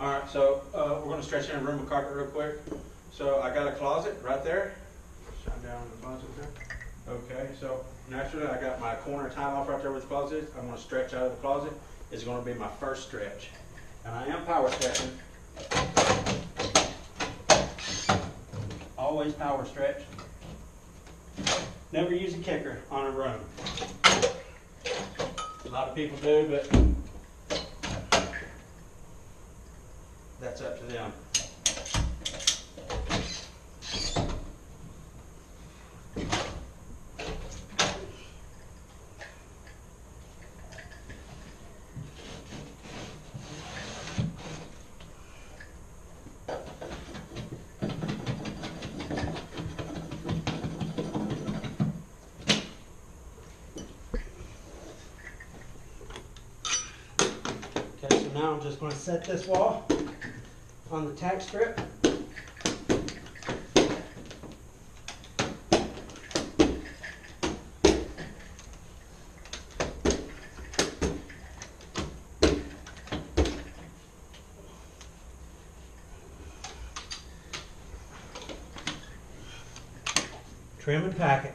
Alright, so we're going to stretch in a room of carpet real quick. So I got a closet right there. Shine down in the closet there. Okay, so naturally I got my corner tile off right there with the closet. I'm going to stretch out of the closet. It's going to be my first stretch. And I am power stretching. Always power stretch. Never use a kicker on a room. A lot of people do, but that's up to them. Okay, so now I'm just going to set this wall on the tack strip. Trim and pack it.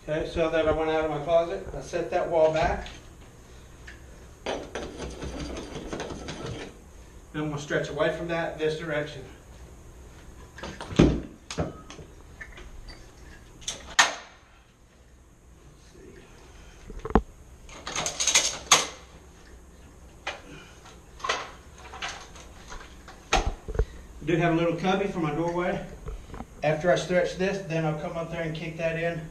Okay, so that I went out of my closet, I set that wall back. Then I'm going to stretch away from that this direction. I do have a little cubby for my doorway. After I stretch this, then I'll come up there and kick that in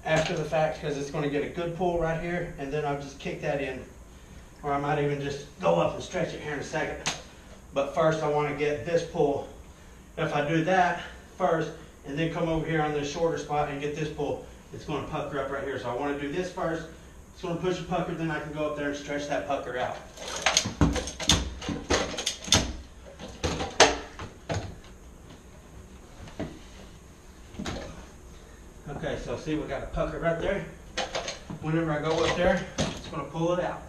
after the fact, because it's going to get a good pull right here, and then I'll just kick that in, or I might even just go up and stretch it here in a second. But first I want to get this pull. If I do that first and then come over here on this shorter spot and get this pull, it's going to pucker up right here. So I want to do this first. It's going to push a pucker, then I can go up there and stretch that pucker out. Okay, so see, we got a pucker right there. Whenever I go up there, it's going to pull it out.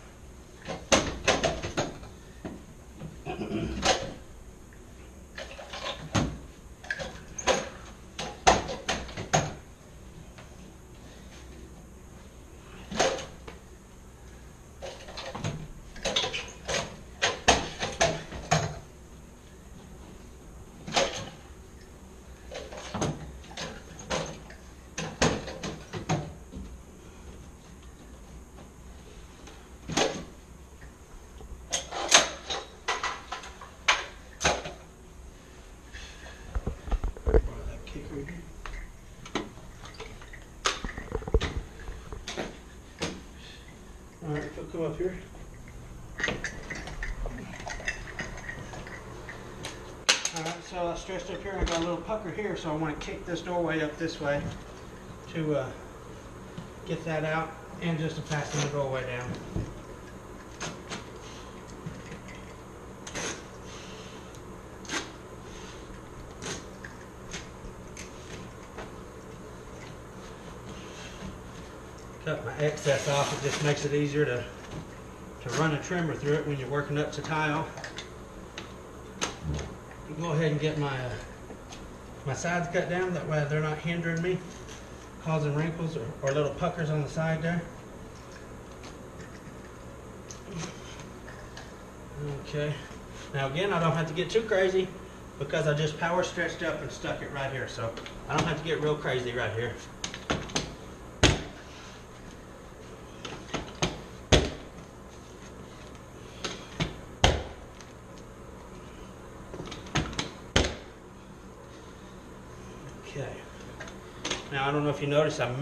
Alright, so come up here. Alright, so I stretched up here. I got a little pucker here, so I want to kick this doorway up this way to get that out and just to fasten the doorway down. Cut my excess off. It just makes it easier to run a trimmer through it when you're working up to tile. Go ahead and get my my sides cut down, that way they're not hindering me, causing wrinkles or little puckers on the side there. Okay, now again, I don't have to get too crazy. because I just power stretched up and stuck it right here, so I don't have to get real crazy right here. Okay. Now I don't know if you notice, I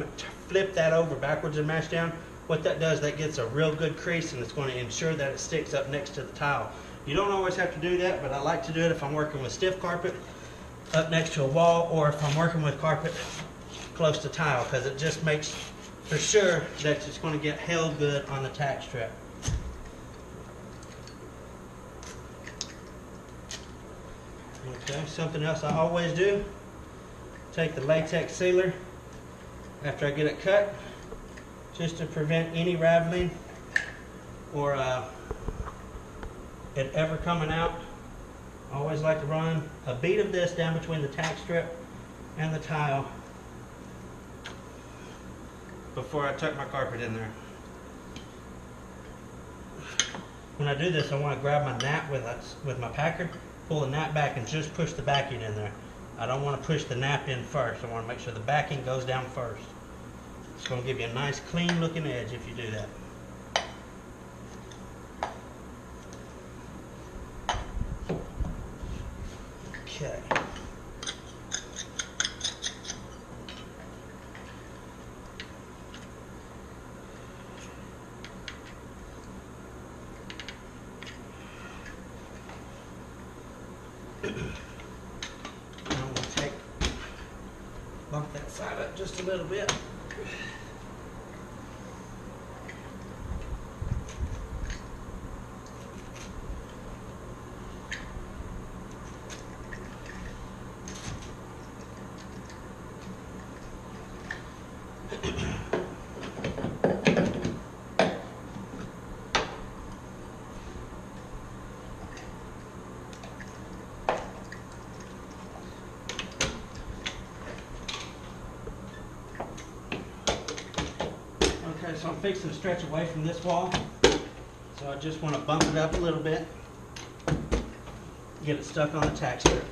flipped that over backwards and mashed down. What that does, that gets a real good crease, and it's going to ensure that it sticks up next to the tile. You don't always have to do that, but I like to do it if I'm working with stiff carpet up next to a wall, or if I'm working with carpet close to tile, because it just makes for sure that it's going to get held good on the tack strip. Okay, something else I always do, take the latex sealer after I get it cut, just to prevent any raveling or it ever coming out. I always like to run a bead of this down between the tack strip and the tile before I tuck my carpet in there. When I do this, I want to grab my nap with my packer, pull the nap back and just push the backing in there. I don't want to push the nap in first. I want to make sure the backing goes down first. It's going to give you a nice clean looking edge if you do that. Okay. I'm going to bump that side up just a little bit. Okay, so I'm fixing to stretch away from this wall, so I just want to bump it up a little bit, get it stuck on the tack strip.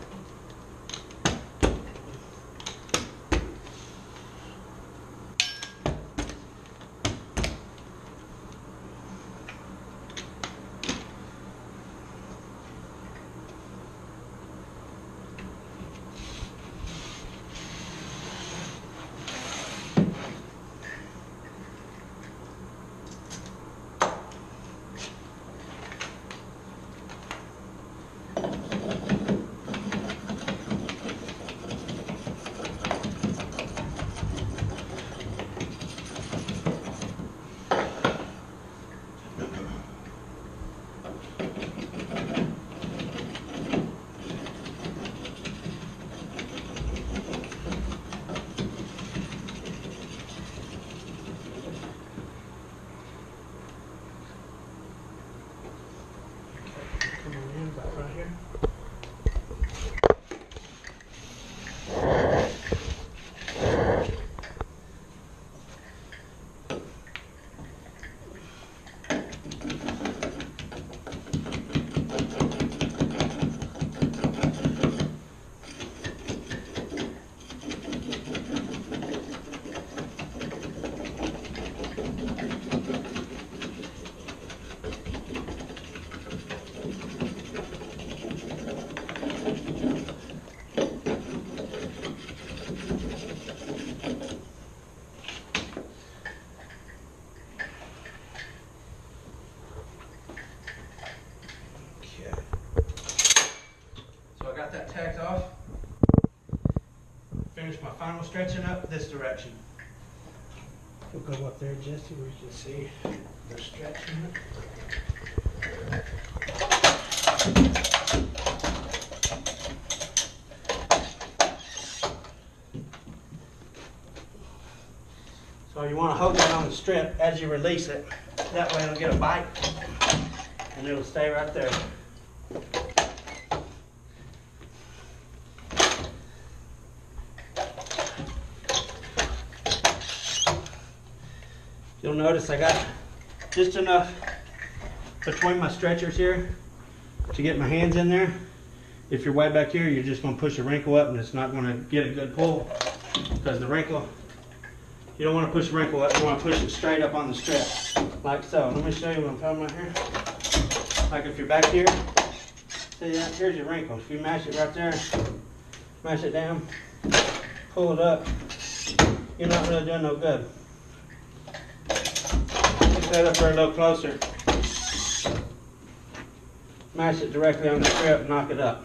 Right here. That tacked off. Finish my final stretching up this direction. We'll go up there, Jesse, where you can see the stretching So you want to hold that on the strip as you release it. That way it'll get a bite and it'll stay right there. You'll notice I got just enough between my stretchers here to get my hands in there, If you're way back here, you're just going to push a wrinkle up and it's not going to get a good pull, because the wrinkle, you don't want to push a wrinkle up, you want to push it straight up on the strap, like so. Let me show you what I'm talking about here. Like if you're back here, see that? Here's your wrinkle. If you mash it right there, mash it down, pull it up, you're not really doing no good. Pick that up there a little closer. Mash it directly on the strap and knock it up.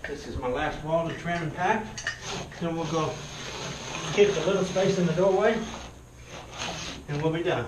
This is my last wall to trim and pack. Then we'll go keep the little space in the doorway and we'll be done.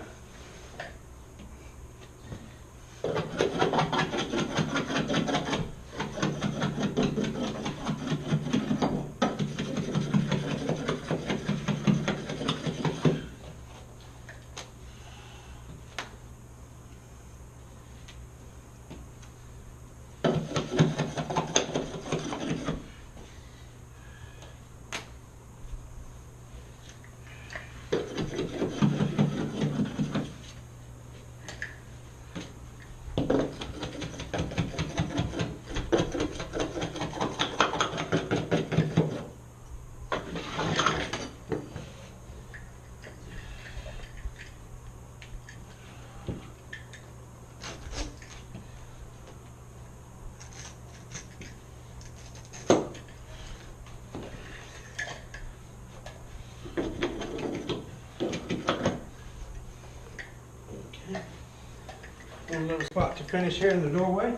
One little spot to finish here in the doorway.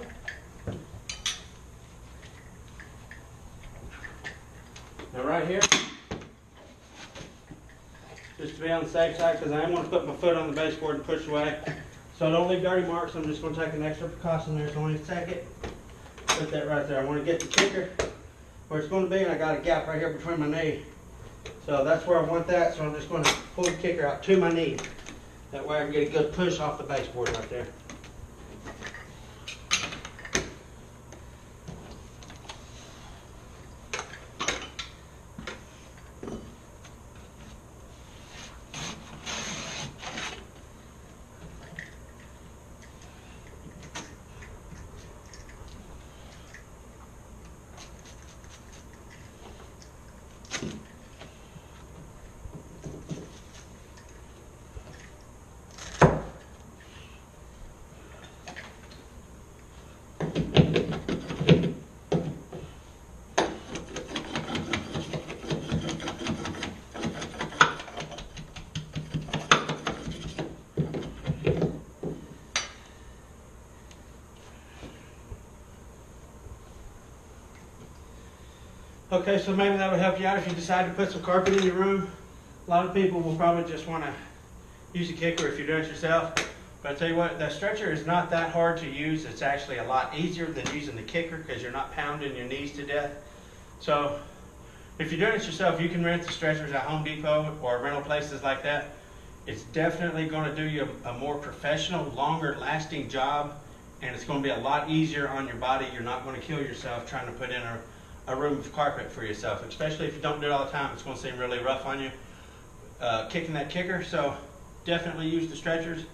Now right here, just to be on the safe side, because I am going to put my foot on the baseboard and push away, so I don't leave dirty marks. I'm just going to take an extra precaution there. So let me take it, put that right there. I want to get the kicker where it's going to be, and I got a gap right here between my knee. So that's where I want that, so I'm just going to pull the kicker out to my knee. That way I can get a good push off the baseboard right there. Okay, so maybe that would help you out if you decide to put some carpet in your room. A lot of people will probably just want to use a kicker if you're doing it yourself. But I tell you what, the stretcher is not that hard to use. It's actually a lot easier than using the kicker because you're not pounding your knees to death. So if you're doing it yourself, you can rent the stretchers at Home Depot or rental places like that. It's definitely going to do you a more professional, longer lasting job, and it's going to be a lot easier on your body. You're not going to kill yourself trying to put in a room of carpet for yourself, especially if you don't do it all the time. It's going to seem really rough on you kicking that kicker. So definitely use the stretchers.